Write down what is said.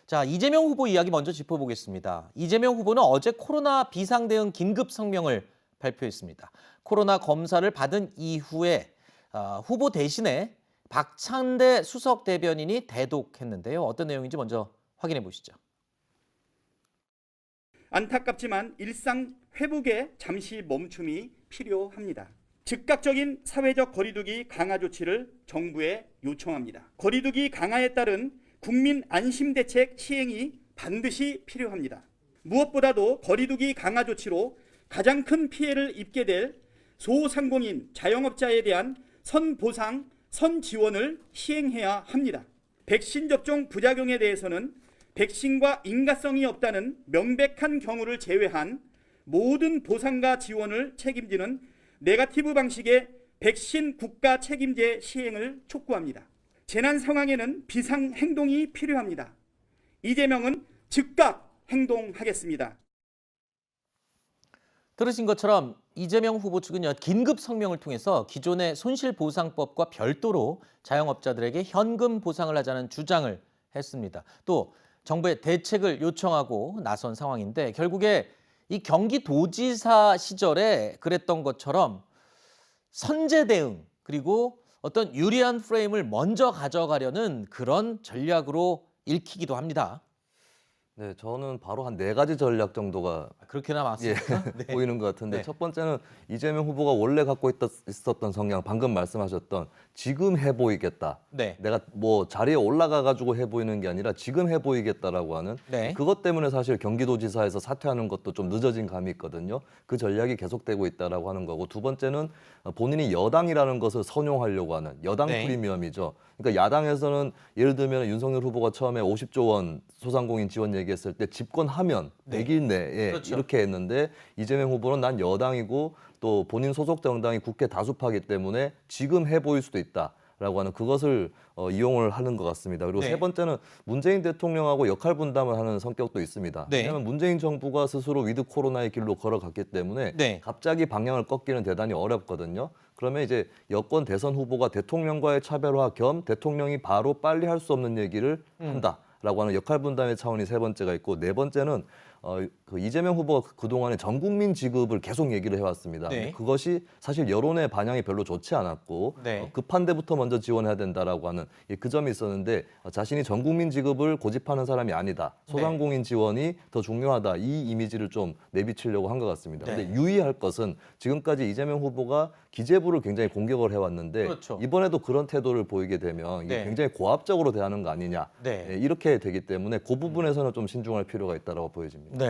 자, 이재명 후보 이야기 먼저 짚어보겠습니다. 이재명 후보는 어제 코로나 비상대응 긴급 성명을 발표했습니다. 코로나 검사를 받은 이후에 후보 대신에 박찬대 수석 대변인이 대독했는데요. 어떤 내용인지 먼저 확인해 보시죠. 안타깝지만 일상 회복에 잠시 멈춤이 필요합니다. 즉각적인 사회적 거리두기 강화 조치를 정부에 요청합니다. 거리두기 강화에 따른 국민 안심 대책 시행이 반드시 필요합니다. 무엇보다도 거리두기 강화 조치로 가장 큰 피해를 입게 될 소상공인 자영업자에 대한 선보상, 선지원을 시행해야 합니다. 백신 접종 부작용에 대해서는 백신과 인과성이 없다는 명백한 경우를 제외한 모든 보상과 지원을 책임지는 네거티브 방식의 백신 국가 책임제 시행을 촉구합니다. 재난 상황에는 비상 행동이 필요합니다. 이재명은 즉각 행동하겠습니다. 들으신 것처럼 이재명 후보 측은 긴급 성명을 통해서 기존의 손실보상법과 별도로 자영업자들에게 현금 보상을 하자는 주장을 했습니다. 또 정부의 대책을 요청하고 나선 상황인데 결국에 이 경기도지사 시절에 그랬던 것처럼 선제 대응 그리고 어떤 유리한 프레임을 먼저 가져가려는 그런 전략으로 읽히기도 합니다. 네, 저는 바로 한 4가지 전략 정도가 그렇게나 맞습니까? 네. 보이는 것 같은데 네. 첫 번째는 이재명 후보가 원래 갖고 있었던 성향, 방금 말씀하셨던 지금 해 보이겠다. 네. 내가 뭐 자리에 올라가 가지고 해 보이는 게 아니라 지금 해 보이겠다라고 하는 네. 그것 때문에 사실 경기도지사에서 사퇴하는 것도 좀 늦어진 감이 있거든요. 그 전략이 계속되고 있다라고 하는 거고 두 번째는 본인이 여당이라는 것을 선용하려고 하는 여당 네. 프리미엄이죠. 그러니까 야당에서는 예를 들면 윤석열 후보가 처음에 50조 원 소상공인 지원 얘기했을 때 집권하면 네. 100일 내에 그렇죠. 이렇게 했는데 이재명 후보는 난 여당이고 또 본인 소속 정당이 국회 다수파기 때문에 지금 해 보일 수도 있다라고 하는 그것을 이용을 하는 것 같습니다. 그리고 네. 세 번째는 문재인 대통령하고 역할 분담을 하는 성격도 있습니다. 네. 왜냐하면 문재인 정부가 스스로 위드 코로나의 길로 걸어갔기 때문에 네. 갑자기 방향을 꺾기는 대단히 어렵거든요. 그러면 이제 여권 대선 후보가 대통령과의 차별화 겸 대통령이 바로 빨리 할 수 없는 얘기를 한다라고 하는 역할 분담의 차원이 세 번째가 있고 네 번째는 그 이재명 후보가 그동안에 전 국민 지급을 계속 얘기를 해왔습니다. 네. 그것이 사실 여론의 반향이 별로 좋지 않았고 네. 급한 데부터 먼저 지원해야 된다라고 하는 그 점이 있었는데 자신이 전 국민 지급을 고집하는 사람이 아니다. 소상공인 지원이 더 중요하다. 이 이미지를 좀 내비치려고 한 것 같습니다. 네. 근데 유의할 것은 지금까지 이재명 후보가 기재부를 굉장히 공격을 해왔는데 그렇죠. 이번에도 그런 태도를 보이게 되면 이게 네. 굉장히 고압적으로 대하는 거 아니냐. 네. 이렇게 되기 때문에 그 부분에서는 좀 신중할 필요가 있다고 보여집니다.